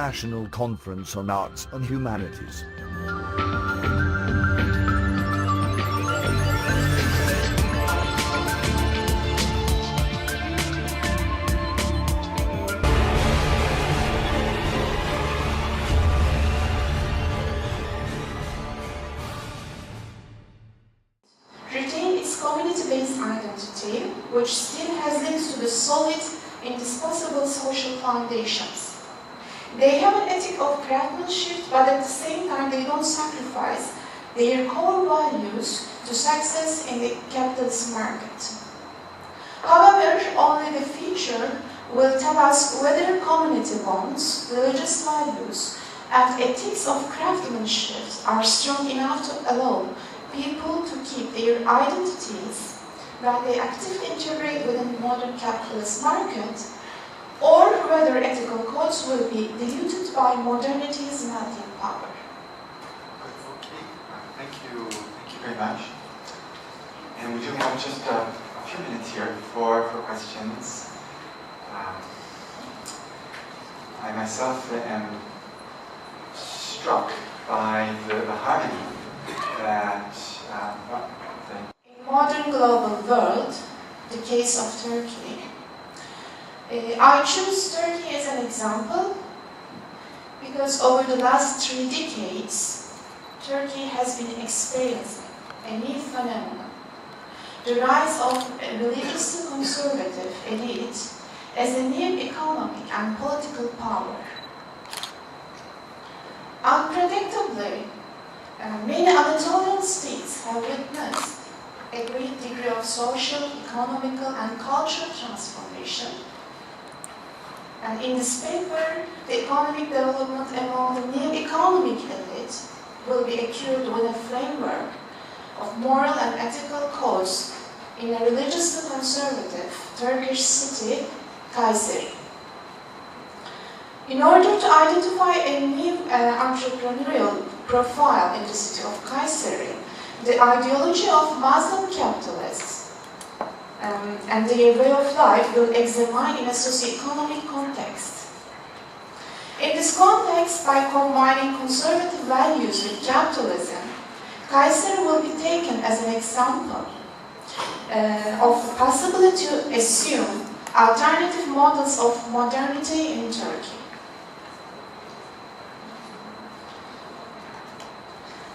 International Conference on Arts and Humanities. Retain its community-based identity, which still has links to the solid, indispensable social foundations. They have an ethic of craftsmanship, but at the same time they don't sacrifice their core values to success in the capitalist market. However, only the future will tell us whether community bonds, religious values, and ethics of craftsmanship are strong enough to allow people to keep their identities when they actively integrate within the modern capitalist market, or whether ethical codes will be diluted by modernity's melting power. Okay, thank you very much. And we do have just a few minutes here for questions. I myself am struck by the harmony that in modern global world, the case of Turkey. I choose Turkey as an example because over the last 3 decades, Turkey has been experiencing a new phenomenon, the rise of a religiously conservative elite as a new economic and political power. Unpredictably, many Anatolian states have witnessed a great degree of social, economical, and cultural transformation. And in this paper, the economic development among the new economic elite will be occurred within a framework of moral and ethical codes in a religiously conservative Turkish city, Kayseri. In order to identify a new entrepreneurial profile in the city of Kayseri, the ideology of Muslim capitalists and their way of life will examine in a socio-economic context. In this context, by combining conservative values with capitalism, Kayseri will be taken as an example of the possibility to assume alternative models of modernity in Turkey.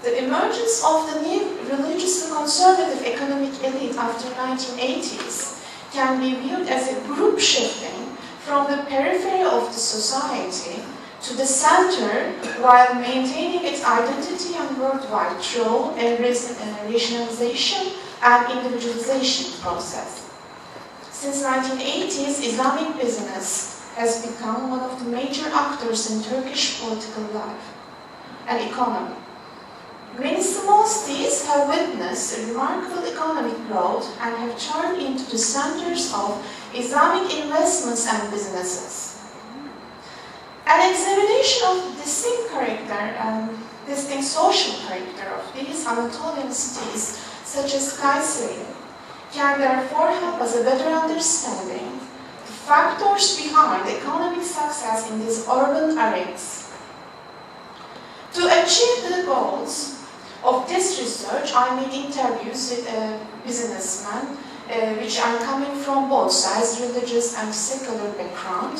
The emergence of the new religiously conservative economic elite after 1980s can be viewed as a group shifting from the periphery of the society to the center while maintaining its identity and worldwide through a rationalization and individualization process. Since 1980s, Islamic business has become one of the major actors in Turkish political life and economy. Many small states have witnessed a remarkable economic growth and have turned into the centers of Islamic investments and businesses. An examination of the distinct character and distinct social character of these Anatolian cities, such as Kayseri, can therefore help us a better understanding the factors behind economic success in these urban areas. To achieve the goals of this research, I made interviews with businessmen, which are coming from both sides, religious and secular background.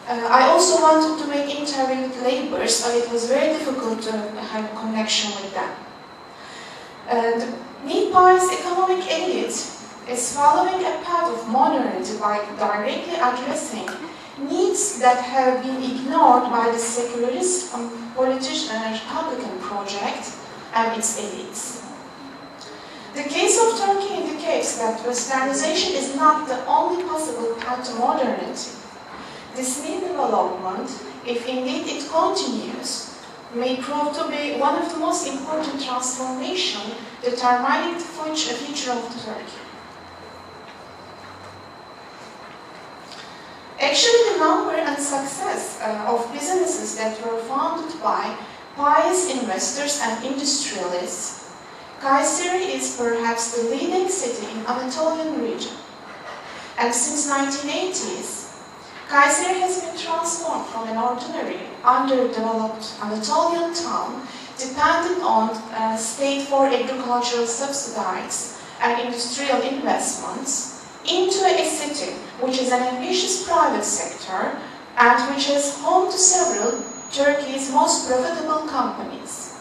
I also wanted to make interview with laborers, but it was very difficult to have a connection with them. The Nepal's economic elite is following a path of modernity by directly addressing needs that have been ignored by the secularist politician and Republican project and its elites. The case of Turkey indicates that Westernization is not the only possible path to modernity. This new development, if indeed it continues, may prove to be one of the most important transformations determining the future of Turkey. Actually, the number and success of businesses that were founded by pious investors and industrialists, Kayseri is perhaps the leading city in Anatolian region. And since 1980s, Kayseri has been transformed from an ordinary, underdeveloped Anatolian town dependent on state for agricultural subsidies and industrial investments into a city which is an ambitious private sector and which is home to several Turkey's most profitable companies.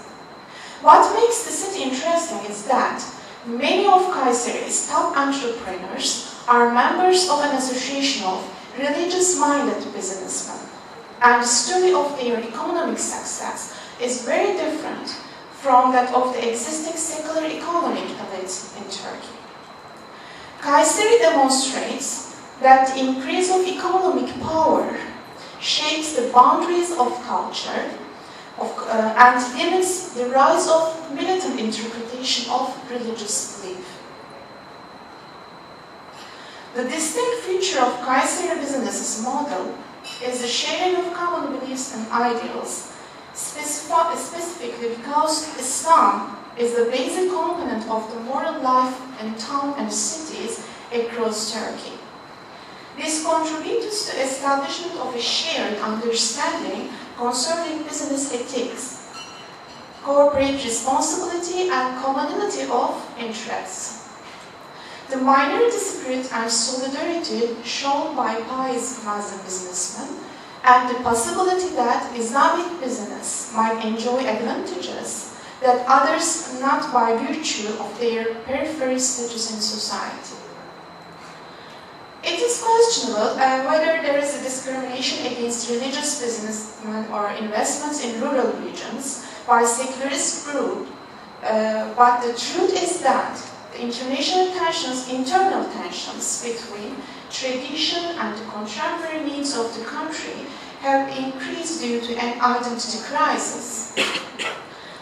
What makes the city interesting is that many of Kayseri's top entrepreneurs are members of an association of religious-minded businessmen, and the story of their economic success is very different from that of the existing secular economic elite in Turkey. Kayseri demonstrates that the increase of economic power shapes the boundaries of culture and limits the rise of militant interpretation of religious belief. The distinct feature of Kayseri business's model is the sharing of common beliefs and ideals, specifically because Islam is the basic component of the moral life in towns and cities across Turkey. This contributes to the establishment of a shared understanding concerning business ethics, corporate responsibility, and commonality of interests. The minority spirit and solidarity shown by pious Muslim businessmen and the possibility that Islamic business might enjoy advantages that others not by virtue of their periphery status in society. It is questionable whether there is a discrimination against religious businessmen or investments in rural regions by secularist groups, but the truth is that the internal tensions between tradition and the contemporary needs of the country have increased due to an identity crisis.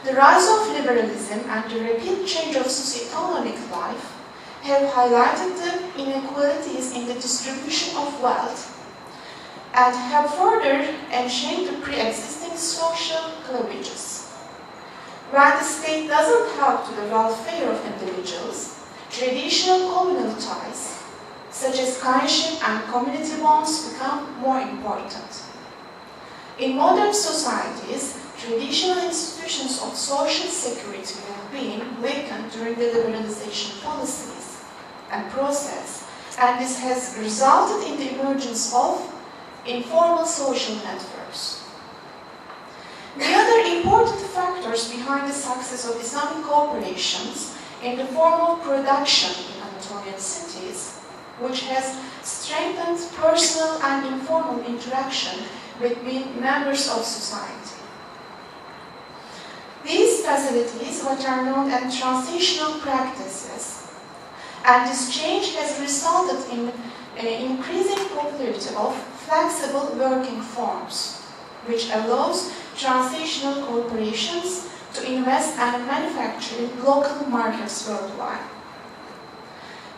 The rise of liberalism and the rapid change of socio-economic life have highlighted the inequalities in the distribution of wealth and have further enchained the pre-existing social cleavages. When the state doesn't help to the welfare of individuals, traditional communal ties, such as kinship and community bonds, become more important. In modern societies, traditional institutions of social security have been weakened during the liberalization policies and process, and this has resulted in the emergence of informal social networks. The other important factors behind the success of Islamic corporations in the form of production in Anatolian cities, which has strengthened personal and informal interaction between members of society. These facilities, what are known as transitional practices, and this change has resulted in increasing popularity of flexible working forms, which allows transitional corporations to invest and manufacture in local markets worldwide.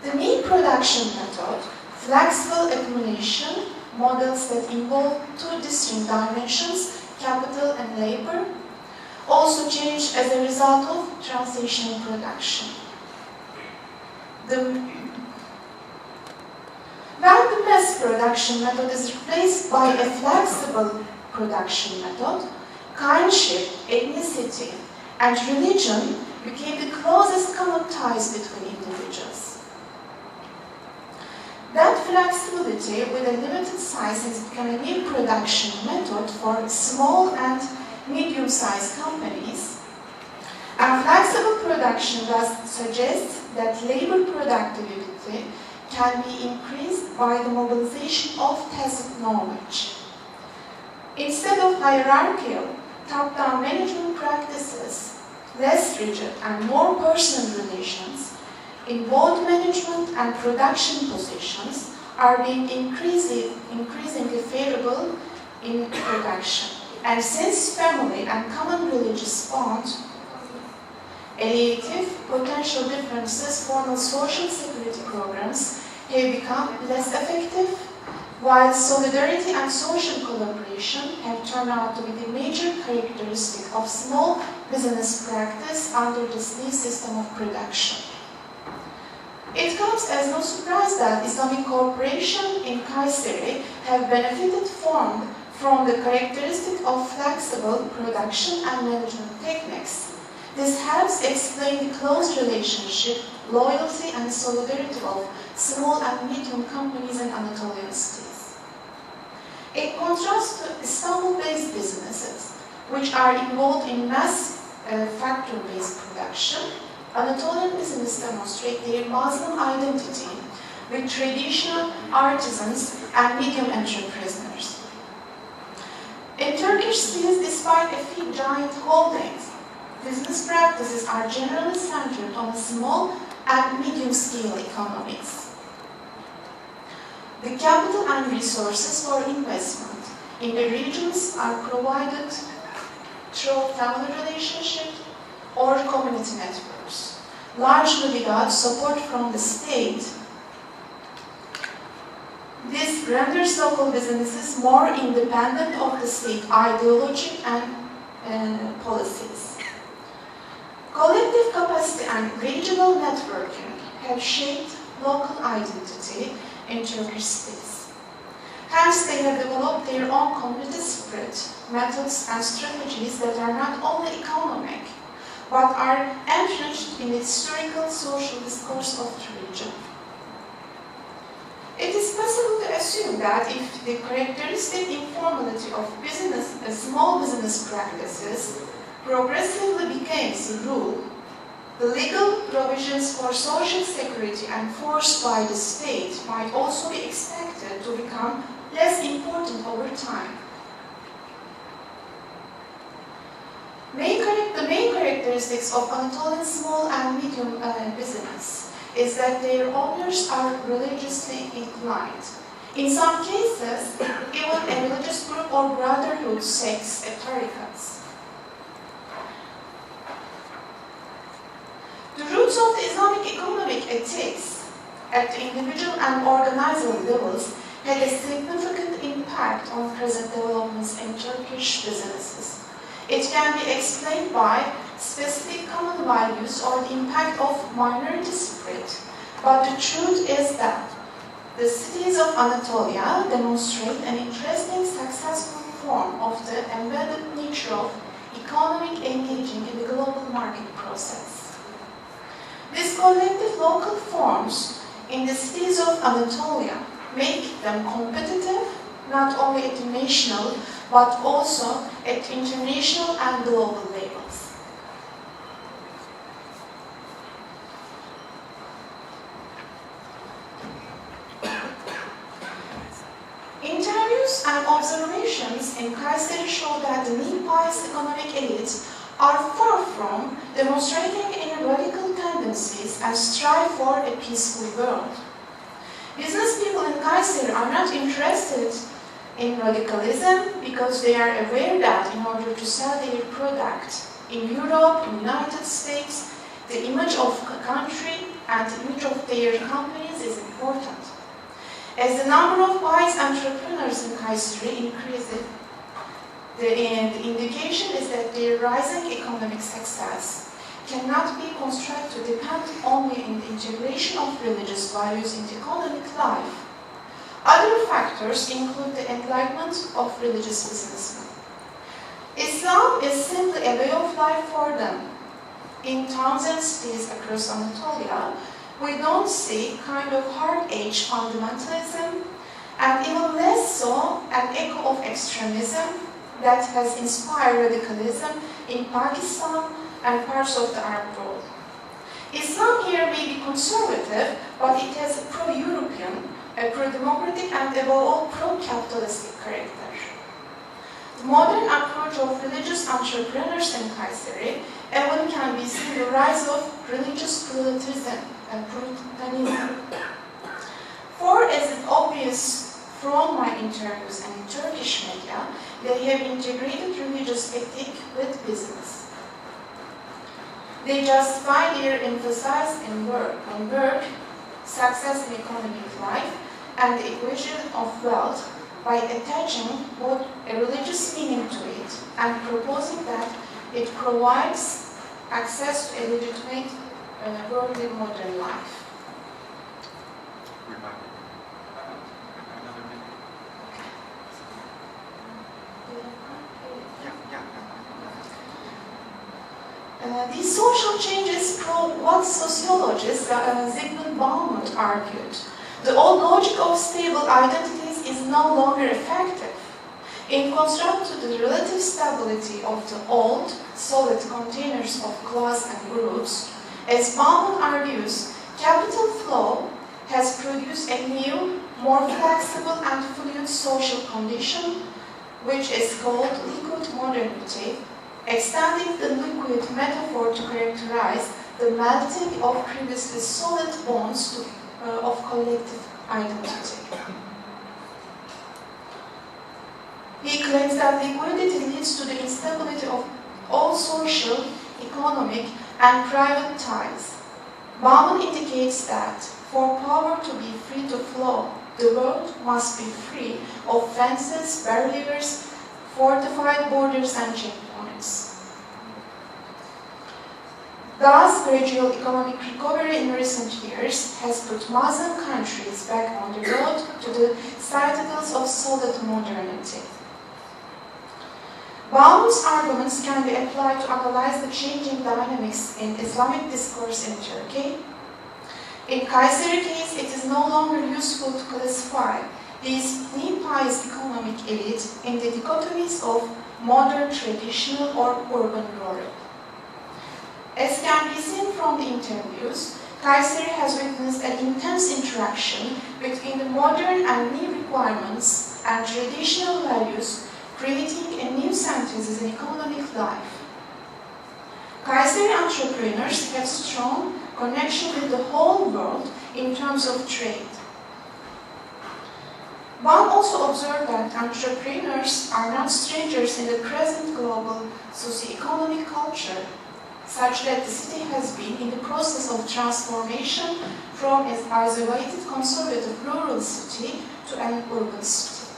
The meat production method, flexible accumulation, models that involve two distinct dimensions, capital and labor, also changed as a result of transitional production. When the mass production method is replaced by a flexible production method, kinship, ethnicity, and religion became the closest common ties between individuals. That flexibility with a limited size has become a new production method for small and medium-sized companies. And flexible production thus suggests that labor productivity can be increased by the mobilization of tacit knowledge. Instead of hierarchical, top-down management practices, less rigid and more personal relations in both management and production positions are being increasingly favorable in production. And since family and common religious bonds, alleviate potential differences, formal social security programs have become less effective, while solidarity and social collaboration have turned out to be the major characteristic of small business practice under this new system of production. It comes as no surprise that Islamic corporations in Kayseri have benefited from the characteristic of flexible production and management techniques. This helps explain the close relationship, loyalty, and solidarity of small and medium companies in Anatolian cities. In contrast to Istanbul-based businesses, which are involved in mass factory-based production, Anatolian businesses demonstrate their Muslim identity with traditional artisans and medium entrepreneurs. In Turkish cities, despite a few giant holdings, business practices are generally centered on small and medium-scale economies. The capital and resources for investment in the regions are provided through family relationships or community networks, largely without support from the state. This renders local businesses more independent of the state ideology and policies. Collective capacity and regional networking have shaped local identity in Turkish cities. Hence, they have developed their own community spirit, methods, and strategies that are not only economic, but are entrenched in the historical social discourse of the region. It is possible to assume that if the characteristic informality of small business practices progressively became the rule, the legal provisions for social security enforced by the state might also be expected to become less important over time. The main characteristics of Anatolian small and medium business is that their owners are religiously inclined. In some cases, even a religious group or brotherhood sects, tarikats. The roots of the Islamic economic ethics at the individual and organizational levels had a significant impact on present developments in Turkish businesses. It can be explained by specific common values or the impact of minority spirit, but the truth is that the cities of Anatolia demonstrate an interesting successful form of the embedded nature of economic engaging in the global market process. These collective local forms in the cities of Anatolia make them competitive not only at the national but also at international and global levels. Interviews and observations in Kayseri show that the Nepalese economic elites are far from demonstrating any radical tendencies and strive for a peaceful world. Business people in Kayseri are not interested in radicalism because they are aware that in order to sell their product in Europe, in the United States, the image of a country and the image of their companies is important. As the number of wise entrepreneurs in Kayseri increases, the indication is that their rising economic success cannot be constructed to depend only on the integration of religious values into economic life. Other factors include the enlightenment of religious businessmen. Islam is simply a way of life for them. In towns and cities across Anatolia, we don't see kind of hard age fundamentalism, and even less so an echo of extremism that has inspired radicalism in Pakistan and parts of the Arab world. Islam here may be conservative, but it has a pro-European, a pro-democratic, and above all pro-capitalistic character. The modern approach of religious entrepreneurs in Kayseri even can be seen the rise of religious pluralism and pluralism. For as is obvious from my interviews and in Turkish media, they have integrated religious ethic with business. They justify their emphasis on work, success in economic life, and the equation of wealth by attaching both a religious meaning to it and proposing that it provides access to a legitimate worldly modern life. We might another minute. These social changes prove what sociologist Zygmunt Bauman argued. The old logic of stable identities is no longer effective. In contrast to the relative stability of the old, solid containers of class and groups, as Bauman argues, capital flow has produced a new, more flexible and fluid social condition, which is called liquid modernity, extending the liquid metaphor to characterize the melting of previously solid bonds of collective identity. He claims that liquidity leads to the instability of all social, economic, and private ties. Bauman indicates that for power to be free to flow, the world must be free of fences, barriers, fortified borders, and checkpoints. Thus, gradual economic recovery in recent years has put Muslim countries back on the road to the citadels of solid modernity. Bauman's arguments can be applied to analyze the changing dynamics in Islamic discourse in Turkey. In Kayseri case, it is no longer useful to classify these Nepalese economic elite in the dichotomies of modern, traditional, or urban rural. As can be seen from the interviews, Kayseri has witnessed an intense interaction between the modern and new requirements and traditional values, creating a new synthesis in economic life. Kayseri entrepreneurs have strong connection with the whole world in terms of trade. One also observed that entrepreneurs are not strangers in the present global socio-economic culture, such that the city has been in the process of transformation from an isolated conservative rural city to an urban city.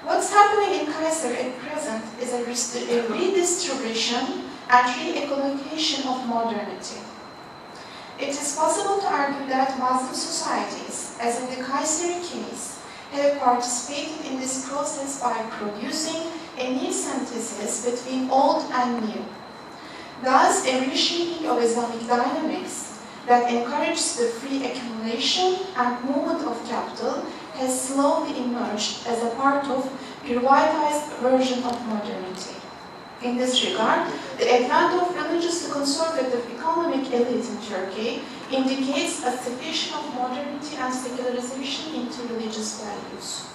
What's happening in Kayseri at present is a redistribution and re-ecolocation of modernity. It is possible to argue that Muslim societies, as in the Kayseri case, have participated in this process by producing a new synthesis between old and new. Thus, a reshaping of Islamic dynamics that encourages the free accumulation and movement of capital has slowly emerged as a part of privatized version of modernity. In this regard, the advent of religiously conservative economic elite in Turkey indicates a separation of modernity and secularization into religious values.